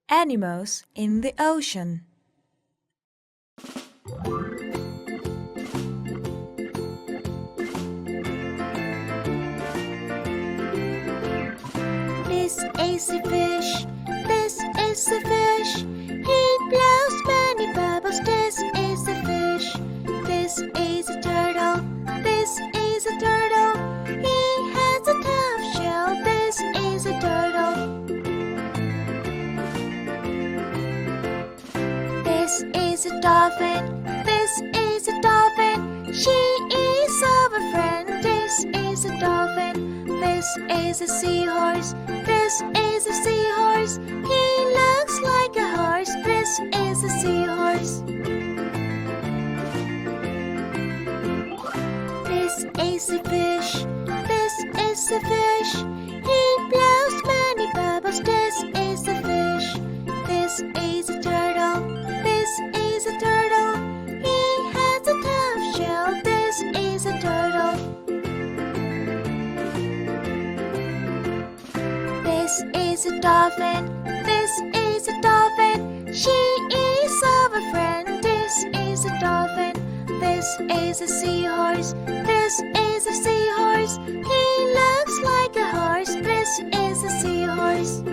Animals in the ocean. This is a fish. This is a fish. He blows many bubbles. This is a fish. This is a turtle. This is a turtle. He has a tough shell. This is a turtle. This is a dolphin. This is a dolphin. She is our friend. This is a dolphin. This is a seahorse. This is a seahorse. He looks like a horse. This is a seahorse. This is a fish. This is a fish. He blows many bubbles. This is a fish. This is a turtle. This is a turtle. He has a tough shell. This is a turtle. This is a dolphin. This is a dolphin. She is our friend. This is a dolphin. This is a seahorse. This is a seahorse. He looks like a horse. This is a seahorse.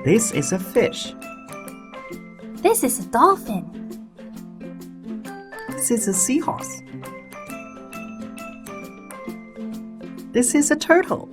This is a fish. This is a dolphin. This is a seahorse. This is a turtle.